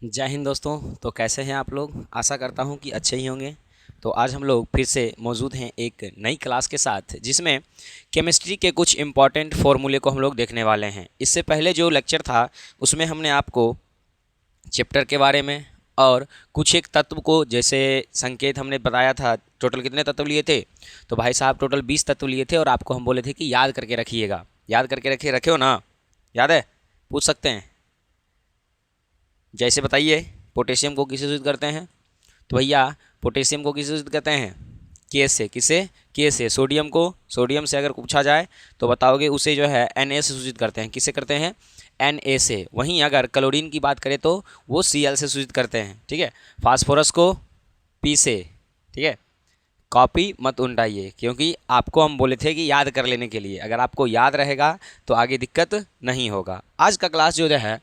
जय हिंद दोस्तों। तो कैसे हैं आप लोग? आशा करता हूं कि अच्छे ही होंगे। तो आज हम लोग फिर से मौजूद हैं एक नई क्लास के साथ, जिसमें केमिस्ट्री के कुछ इम्पॉर्टेंट फॉर्मूले को हम लोग देखने वाले हैं। इससे पहले जो लेक्चर था उसमें हमने आपको चैप्टर के बारे में और कुछ एक तत्व को, जैसे संकेत हमने बताया था। टोटल कितने तत्व लिए थे? तो भाई साहब टोटल 20 तत्व लिए थे और आपको हम बोले थे कि याद करके रखिएगा। याद करके रखे हो ना? याद है? पूछ सकते हैं। जैसे बताइए, पोटेशियम को किससे सूचित करते हैं? तो भैया पोटेशियम को किससे सूचित करते हैं? के से। किसे? के से। सोडियम को, सोडियम से अगर पूछा जाए तो बताओगे उसे जो है Na से सूचित करते हैं। किससे करते हैं? Na से। वहीं अगर क्लोरीन की बात करें तो वो Cl से सूचित करते हैं। ठीक है। फास्फोरस को P से। ठीक है। कॉपी मत उल्टाइए, क्योंकि आपको हम बोले थे कि याद कर लेने के लिए। अगर आपको याद रहेगा तो आगे दिक्कत नहीं होगा। आज का क्लास जो है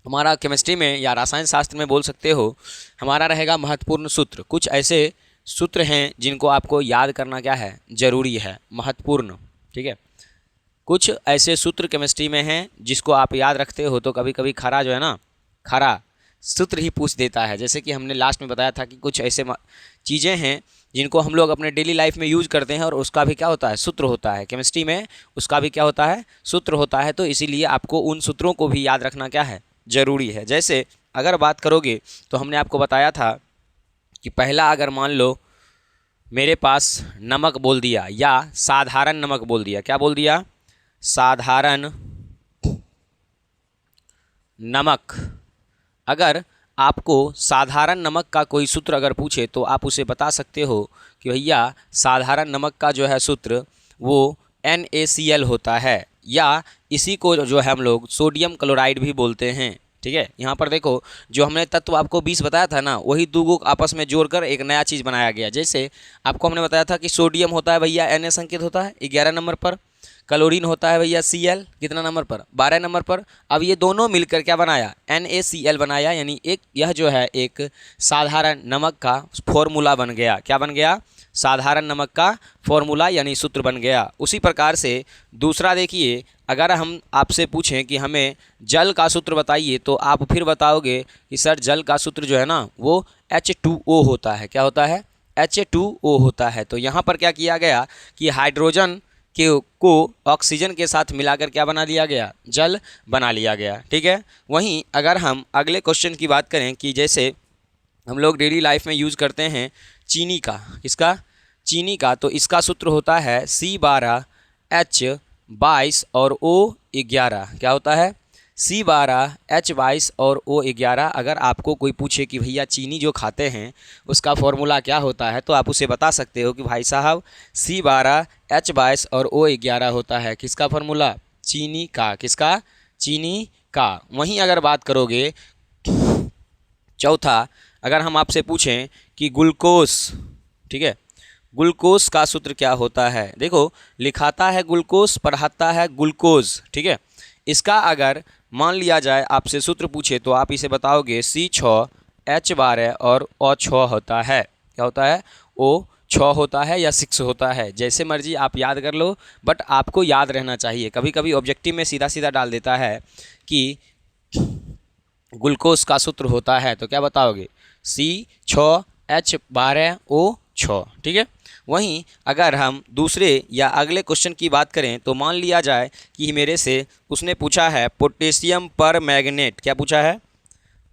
हमारा केमिस्ट्री में या रसायन शास्त्र में बोल सकते हो, हमारा रहेगा महत्वपूर्ण सूत्र। कुछ ऐसे सूत्र हैं जिनको आपको याद करना क्या है, जरूरी है, महत्वपूर्ण। ठीक है। कुछ ऐसे सूत्र केमिस्ट्री में हैं जिसको आप याद रखते हो तो कभी कभी खरा जो है ना, खरा सूत्र ही पूछ देता है। जैसे कि हमने लास्ट में बताया था कि कुछ ऐसे चीज़ें हैं जिनको हम लोग अपने डेली लाइफ में यूज करते हैं और उसका भी क्या होता है, सूत्र होता है। केमिस्ट्री में उसका भी क्या होता है, सूत्र होता है। तो इसीलिए आपको उन सूत्रों को भी याद रखना क्या है, ज़रूरी है। जैसे अगर बात करोगे तो हमने आपको बताया था कि पहला, अगर मान लो मेरे पास नमक बोल दिया या साधारण नमक बोल दिया। क्या बोल दिया? साधारण नमक। अगर आपको साधारण नमक का कोई सूत्र अगर पूछे तो आप उसे बता सकते हो कि भैया साधारण नमक का जो है सूत्र वो NaCl होता है, या इसी को जो है हम लोग सोडियम क्लोराइड भी बोलते हैं। ठीक है। यहाँ पर देखो, जो हमने तत्व आपको 20 बताया था ना, वही दो को आपस में जोड़कर एक नया चीज़ बनाया गया। जैसे आपको हमने बताया था कि सोडियम होता है भैया Na संकेत होता है 11 नंबर पर। क्लोरीन होता है भैया Cl कितना नंबर पर? 12 नंबर पर। अब ये दोनों मिलकर क्या बनाया? NaCl बनाया। यानी एक यह जो है एक साधारण नमक का फॉर्मूला बन गया। क्या बन गया? साधारण नमक का फॉर्मूला यानी सूत्र बन गया। उसी प्रकार से दूसरा देखिए, अगर हम आपसे पूछें कि हमें जल का सूत्र बताइए तो आप फिर बताओगे कि सर जल का सूत्र जो है ना वो H2O होता है। क्या होता है? H2O होता है। तो यहाँ पर क्या किया गया कि हाइड्रोजन के को ऑक्सीजन के साथ मिलाकर क्या बना दिया गया? जल बना लिया गया। ठीक है। वहीं अगर हम अगले क्वेश्चन की बात करें कि जैसे हम लोग डेली लाइफ में यूज़ करते हैं चीनी का। किसका? चीनी का। तो इसका सूत्र होता है C12H22 और O11। क्या होता है? C12H22 और O11। अगर आपको कोई पूछे कि भैया चीनी जो खाते हैं उसका फॉर्मूला क्या होता है, तो आप उसे बता सकते हो कि भाई साहब C12H22 और O11 होता है। किसका फॉर्मूला? चीनी का। किसका? चीनी का। वहीं अगर बात करोगे चौथा, अगर हम आपसे पूछें कि ग्लूकोस, ठीक है, ग्लूकोस का सूत्र क्या होता है? देखो, लिखाता है ग्लूकोस, पढ़ाता है ग्लूकोज। ठीक है। इसका अगर मान लिया जाए आपसे सूत्र पूछे तो आप इसे बताओगे C6H12 और O6 होता है। क्या होता है? O6 होता है या 6 होता है, जैसे मर्जी आप याद कर लो, बट आपको याद रहना चाहिए। कभी कभी ऑब्जेक्टिव में सीधा सीधा डाल देता है कि ग्लूकोज का सूत्र होता है, तो क्या बताओगे? C6H12O6। ठीक है। वहीं अगर हम दूसरे या अगले क्वेश्चन की बात करें तो मान लिया जाए कि मेरे से उसने पूछा है पोटेशियम पर मैग्नेट। क्या पूछा है?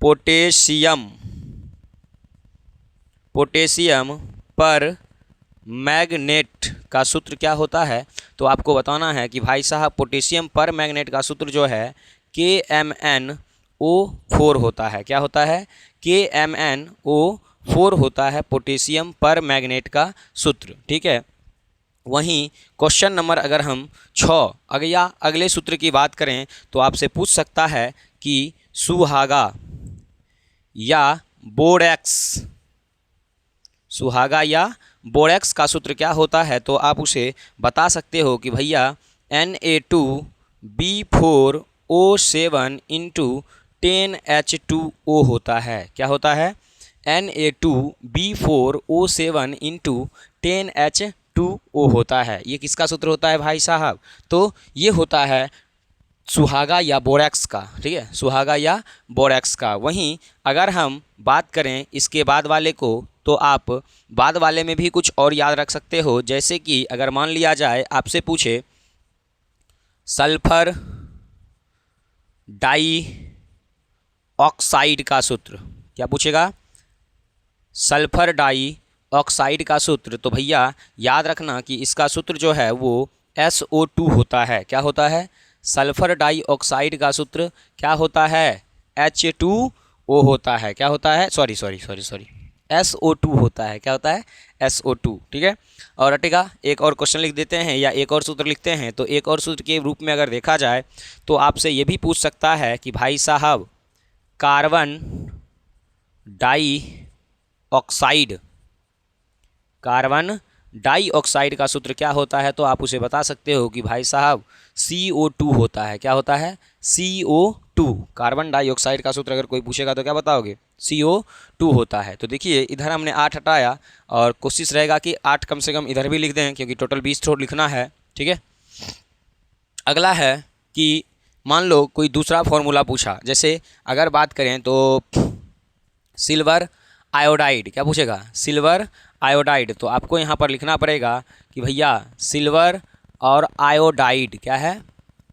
पोटेशियम, पोटेशियम पर मैग्नेट का सूत्र क्या होता है? तो आपको बताना है कि भाई साहब पोटेशियम पर मैग्नेट का सूत्र जो है KMnO4 होता है। क्या होता है? KMnO4 होता है पोटेशियम पर मैग्नेट का सूत्र। ठीक है। वहीं क्वेश्चन नंबर अगर हम 6 या अगले सूत्र की बात करें तो आपसे पूछ सकता है कि सुहागा या बोरेक्स, सुहागा या बोरेक्स का सूत्र क्या होता है? तो आप उसे बता सकते हो कि भैया Na2B4O7 इंटू 10H2O होता है। क्या होता है? Na2B4O7 इंटू 10H2O होता है। ये किसका सूत्र होता है भाई साहब? तो ये होता है सुहागा या बोरैक्स का, ठीक है, सुहागा या बोरैक्स का। वहीं अगर हम बात करें इसके बाद वाले को, तो आप बाद वाले में भी कुछ और याद रख सकते हो। जैसे कि अगर मान लिया जाए आपसे पूछे सल्फर डाई ऑक्साइड का सूत्र, क्या पूछेगा, सल्फर डाई ऑक्साइड का सूत्र, तो भैया याद रखना कि इसका सूत्र जो है वो SO2 होता है। क्या होता है, सल्फर डाई ऑक्साइड का सूत्र क्या होता है, H2O होता है। क्या होता है, sorry sorry sorry sorry, SO2 होता है। क्या होता है, SO2, ठीक है। और रटेगा एक और क्वेश्चन लिख देते हैं या एक और सूत्र लिखते हैं। तो एक और सूत्र के रूप में अगर देखा जाए तो आपसे ये भी पूछ सकता है कि भाई साहब carbon dioxide, carbon dioxide का सूत्र क्या होता है, तो आप उसे बता सकते हो कि भाई साहब CO2 होता है। क्या होता है, CO2। कार्बन डाइऑक्साइड का सूत्र अगर कोई पूछेगा तो क्या बताओगे, CO2 होता है। तो देखिए इधर हमने 8 हटाया और कोशिश रहेगा कि 8 कम से कम इधर भी लिख दें, क्योंकि टोटल 20 थोड़ा लिखना है, ठीक है। अगला है कि मान लो कोई दूसरा फॉर्मूला पूछा, जैसे अगर बात करें तो सिल्वर आयोडाइड, क्या पूछेगा, सिल्वर आयोडाइड। तो आपको यहाँ पर लिखना पड़ेगा कि भैया सिल्वर और आयोडाइड क्या है,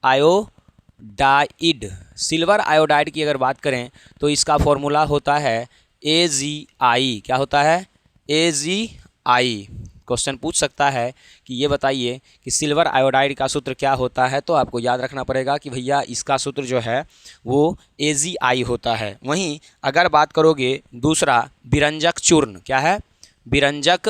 आयोडाइड। सिल्वर आयोडाइड की अगर बात करें तो इसका फॉर्मूला होता है AgI। क्या होता है, AgI। क्वेश्चन पूछ सकता है कि ये बताइए कि सिल्वर आयोडाइड का सूत्र क्या होता है, तो आपको याद रखना पड़ेगा कि भैया इसका सूत्र जो है वो AgI होता है। वहीं अगर बात करोगे दूसरा बिरंजक चूर्ण, क्या है, बिरंजक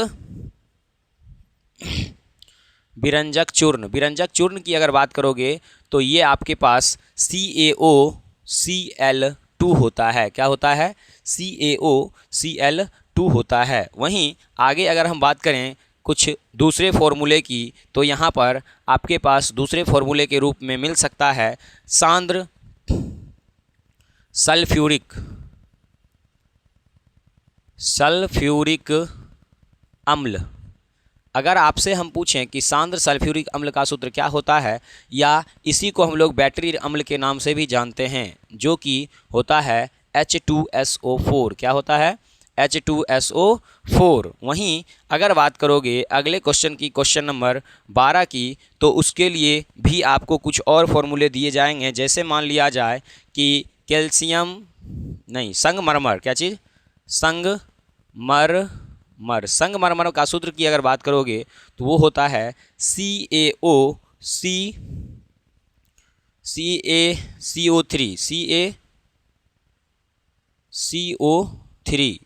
बिरंजक चूर्ण, बिरंजक चूर्ण की अगर बात करोगे तो ये आपके पास CaOCl2 होता है। क्या होता है, CaOCl2 होता है। वहीं आगे अगर हम बात करें कुछ दूसरे फॉर्मूले की, तो यहाँ पर आपके पास दूसरे फॉर्मूले के रूप में मिल सकता है सांद्र सल्फ्यूरिक अम्ल। अगर आपसे हम पूछें कि सांद्र सल्फ्यूरिक अम्ल का सूत्र क्या होता है, या इसी को हम लोग बैटरी अम्ल के नाम से भी जानते हैं, जो कि होता है H2SO4। क्या होता है, H2SO4। वहीं अगर बात करोगे अगले क्वेश्चन की, क्वेश्चन नंबर 12 की, तो उसके लिए भी आपको कुछ और फॉर्मूले दिए जाएंगे। जैसे मान लिया जाए कि कैल्शियम नहीं, संगमरमर, क्या चीज़, संगमरमर का सूत्र की अगर बात करोगे तो वो होता है CaCO3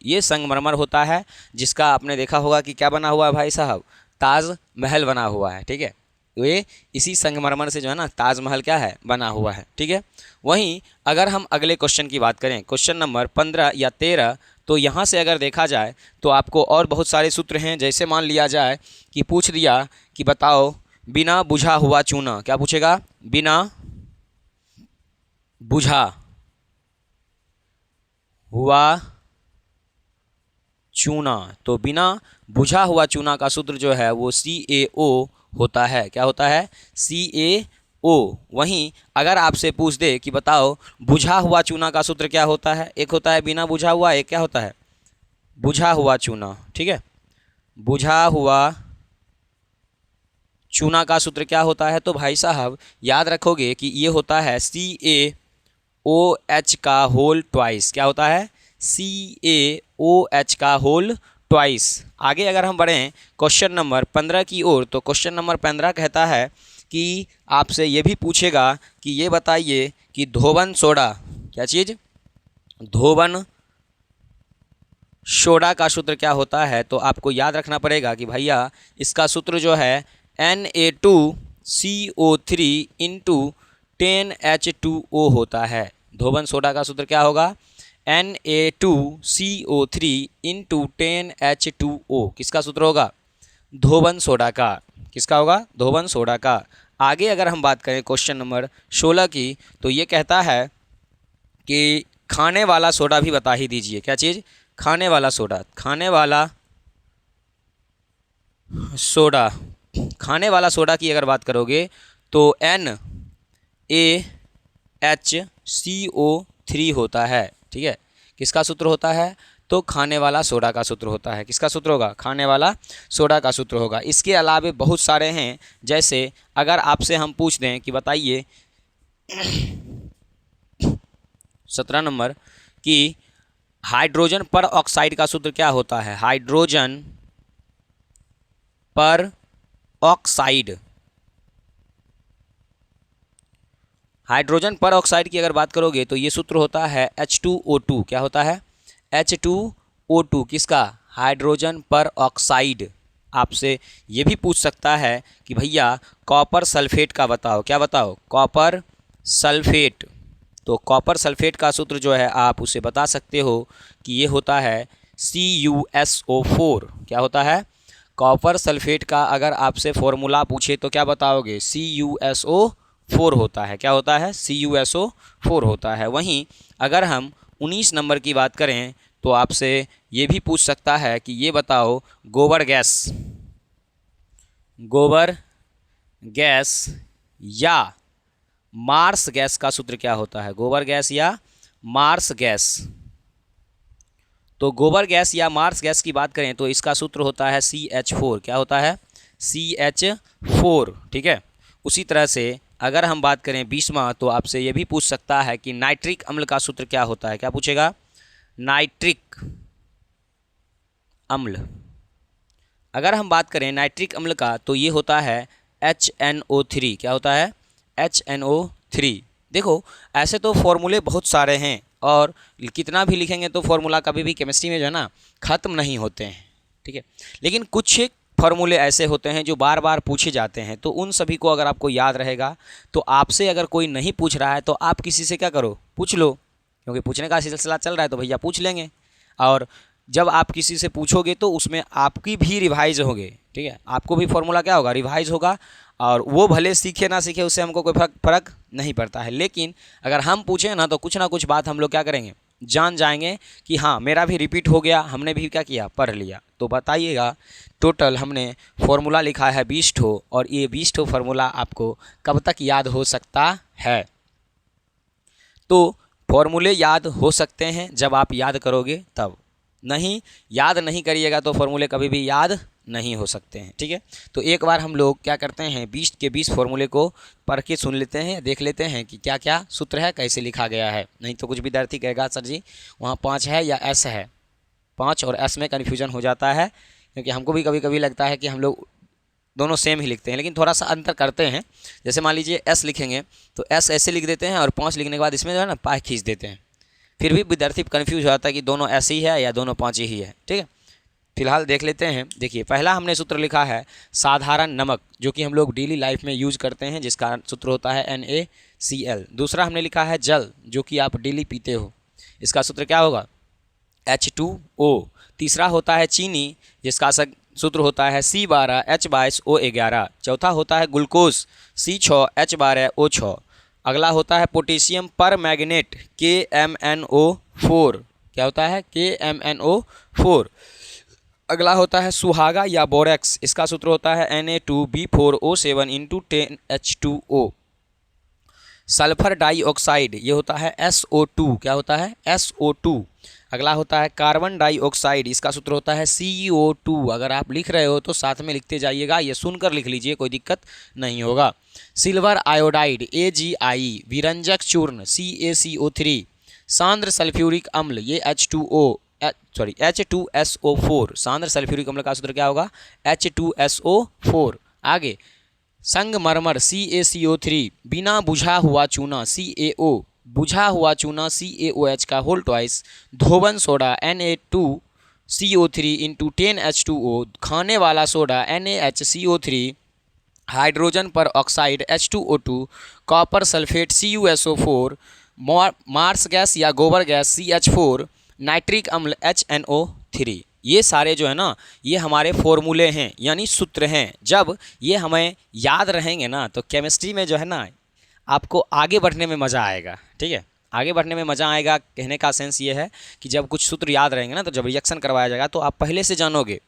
ये संगमरमर होता है, जिसका आपने देखा होगा कि क्या बना हुआ है भाई साहब, ताजमहल बना हुआ है, ठीक है। ये इसी संगमरमर से जो है ना ताजमहल क्या है, बना हुआ है, ठीक है। वहीं अगर हम अगले क्वेश्चन की बात करें, क्वेश्चन नंबर 15 या 13, तो यहाँ से अगर देखा जाए तो आपको और बहुत सारे सूत्र हैं। जैसे मान लिया जाए कि पूछ दिया कि बताओ बिना बुझा हुआ चूना, क्या पूछेगा, बिना बुझा हुआ चूना। तो बिना बुझा हुआ चूना का सूत्र जो है वो CaO होता है। क्या होता है, CaO। वहीं अगर आपसे पूछ दे कि बताओ बुझा हुआ चूना का सूत्र क्या होता है, एक होता है बिना बुझा हुआ, एक क्या होता है, बुझा हुआ चूना, ठीक है। बुझा हुआ चूना का सूत्र क्या होता है, तो भाई साहब याद रखोगे कि ये होता है CaOH का होल ट्वाइस। क्या होता है, CaOH का होल ट्वाइस। आगे अगर हम बढ़ें क्वेश्चन नंबर 15 की ओर, तो क्वेश्चन नंबर 15 कहता है कि आपसे ये भी पूछेगा कि ये बताइए कि धोवन सोडा, क्या चीज़, धोवन सोडा का सूत्र क्या होता है। तो आपको याद रखना पड़ेगा कि भैया इसका सूत्र जो है Na2CO3 इंटू 10H2O होता है। धोवन सोडा का सूत्र क्या होगा, Na2CO3 इंटू 10H2O। किसका सूत्र होगा, धोवन सोडा का। किसका होगा, धोवन सोडा का। आगे अगर हम बात करें क्वेश्चन नंबर 16 की, तो ये कहता है कि खाने वाला सोडा भी बता ही दीजिए, क्या चीज़, खाने वाला सोडा। खाने वाला सोडा, खाने वाला सोडा की अगर बात करोगे तो Na HCO3 होता है। ठीक है, किसका सूत्र होता है? तो खाने वाला सोडा का सूत्र होता है। किसका सूत्र होगा? खाने वाला सोडा का सूत्र होगा। इसके अलावे बहुत सारे हैं, जैसे अगर आपसे हम पूछ दें कि बताइए 17 नंबर कि हाइड्रोजन पर ऑक्साइड का सूत्र क्या होता है? हाइड्रोजन पर ऑक्साइड, हाइड्रोजन पर ऑक्साइड की अगर बात करोगे तो ये सूत्र होता है H2O2। क्या होता है? H2O2। किसका? हाइड्रोजन पर ऑक्साइड। आपसे ये भी पूछ सकता है कि भैया कॉपर सल्फेट का बताओ। क्या बताओ? Copper sulphate. तो कॉपर सल्फेट का सूत्र जो है आप उसे बता सकते हो कि ये होता है CuSO4। क्या होता है? कॉपर सल्फेट का अगर आपसे फॉर्मूला पूछे तो क्या बताओगे? CuSO4 होता है। क्या होता है? CuSO4 होता है। वहीं अगर हम 19 नंबर की बात करें तो आपसे ये भी पूछ सकता है कि ये बताओ गोबर गैस, गोबर गैस या मार्स गैस का सूत्र क्या होता है? गोबर गैस या मार्स गैस। तो गोबर गैस या मार्स गैस की बात करें तो इसका सूत्र होता है CH4। क्या होता है? CH4। ठीक है, उसी तरह से अगर हम बात करें 20वां तो आपसे ये भी पूछ सकता है कि नाइट्रिक अम्ल का सूत्र क्या होता है? क्या पूछेगा? नाइट्रिक अम्ल। अगर हम बात करें नाइट्रिक अम्ल का तो ये होता है HNO3। क्या होता है? HNO3। देखो ऐसे तो फॉर्मूले बहुत सारे हैं और कितना भी लिखेंगे तो फॉर्मूला कभी भी केमिस्ट्री में जो है ना ख़त्म नहीं होते हैं। ठीक है, लेकिन कुछ फार्मूले ऐसे होते हैं जो बार बार पूछे जाते हैं, तो उन सभी को अगर आपको याद रहेगा तो आपसे अगर कोई नहीं पूछ रहा है तो आप किसी से क्या करो? पूछ लो, क्योंकि पूछने का सिलसिला चल रहा है तो भैया पूछ लेंगे। और जब आप किसी से पूछोगे तो उसमें आपकी भी रिवाइज होगे। ठीक है, आपको भी फॉर्मूला क्या होगा? रिवाइज होगा। और वो भले सीखे ना सीखे उससे हमको कोई फर्क नहीं पड़ता है, लेकिन अगर हम पूछें ना तो कुछ ना कुछ बात हम लोग क्या करेंगे? जान जाएंगे कि हाँ मेरा भी रिपीट हो गया, हमने भी क्या किया? पढ़ लिया। तो बताइएगा टोटल हमने फॉर्मूला लिखा है 20 ठो, और ये 20 ठो फार्मूला आपको कब तक याद हो सकता है? तो फॉर्मूले याद हो सकते हैं जब आप याद करोगे तब, नहीं याद नहीं करिएगा तो फॉर्मूले कभी भी याद नहीं हो सकते हैं। ठीक है, तो एक बार हम लोग क्या करते हैं 20 के 20 फॉर्मूले को पढ़ के सुन लेते हैं, देख लेते हैं कि क्या क्या सूत्र है, कैसे लिखा गया है। नहीं तो कुछ विद्यार्थी कहेगा सर जी वहाँ 5 है या S है। 5 और S में कन्फ्यूजन हो जाता है, क्योंकि हमको भी कभी कभी लगता है कि हम लोग दोनों सेम ही लिखते हैं, लेकिन थोड़ा सा अंतर करते हैं। जैसे मान लीजिए S लिखेंगे तो S ऐसे लिख देते हैं और 5 लिखने के बाद इसमें जो है ना पाई खींच देते हैं। फिर भी विद्यार्थी कन्फ्यूज हो जाता है कि दोनों ऐसे ही है या दोनों 5 ही है। ठीक है, फिलहाल देख लेते हैं। देखिए पहला हमने सूत्र लिखा है साधारण नमक, जो कि हम लोग डेली लाइफ में यूज करते हैं, जिसका सूत्र होता है NaCl। दूसरा हमने लिखा है जल, जो कि आप डेली पीते हो, इसका सूत्र क्या होगा? H2O। तीसरा होता है चीनी, जिसका सूत्र होता है C12H22O11। चौथा होता है ग्लूकोज C6H12O6। अगला होता है पोटेशियम पर मैग्नेट KMNO4। क्या होता है? KMNO4। अगला होता है सुहागा या बोरेक्स, इसका सूत्र होता है Na2B4O7 × 10H2O। सल्फर डाइऑक्साइड ये होता है SO2। क्या होता है? SO2। अगला होता है कार्बन डाइऑक्साइड, इसका सूत्र होता है CO2। अगर आप लिख रहे हो तो साथ में लिखते जाइएगा, ये सुनकर लिख लीजिए, कोई दिक्कत नहीं होगा। सिल्वर आयोडाइड AgI, विरंजक चूर्ण CaCO3, सांद्र सल्फ्यूरिक अम्ल ये H2SO4। सांद्र सल्फ्यूरिक अम्ल का सूत्र क्या होगा? H2SO4। आगे संगमरमर CaCO3, बिना बुझा हुआ चूना CaO, बुझा हुआ चूना CaOH का whole twice, धोबन soda Na2CO3 × 10H2O, खाने वाला सोडा NaHCO3, हाइड्रोजन पर oxide H2O2, copper sulphate CuSO4, marsh gas या गोबर गैस CH4, नाइट्रिक अम्ल HNO3। ये सारे जो है ना ये हमारे फॉर्मूले हैं, यानी सूत्र हैं। जब ये हमें याद रहेंगे ना तो केमिस्ट्री में जो है ना आपको आगे बढ़ने में मज़ा आएगा। ठीक है, आगे बढ़ने में मज़ा आएगा, कहने का सेंस ये है कि जब कुछ सूत्र याद रहेंगे ना तो जब रिएक्शन करवाया जाएगा तो आप पहले से जानोगे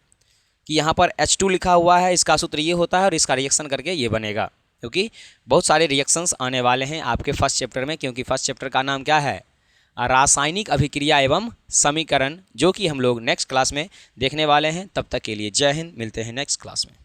कि यहाँ पर H2 लिखा हुआ है, इसका सूत्र ये होता है और इसका रिएक्शन करके ये बनेगा। क्योंकि बहुत सारे रिएक्शंस आने वाले हैं आपके फर्स्ट चैप्टर में, क्योंकि फर्स्ट चैप्टर का नाम क्या है, रासायनिक अभिक्रिया एवं समीकरण, जो कि हम लोग नेक्स्ट क्लास में देखने वाले हैं। तब तक के लिए जय हिंद, मिलते हैं नेक्स्ट क्लास में।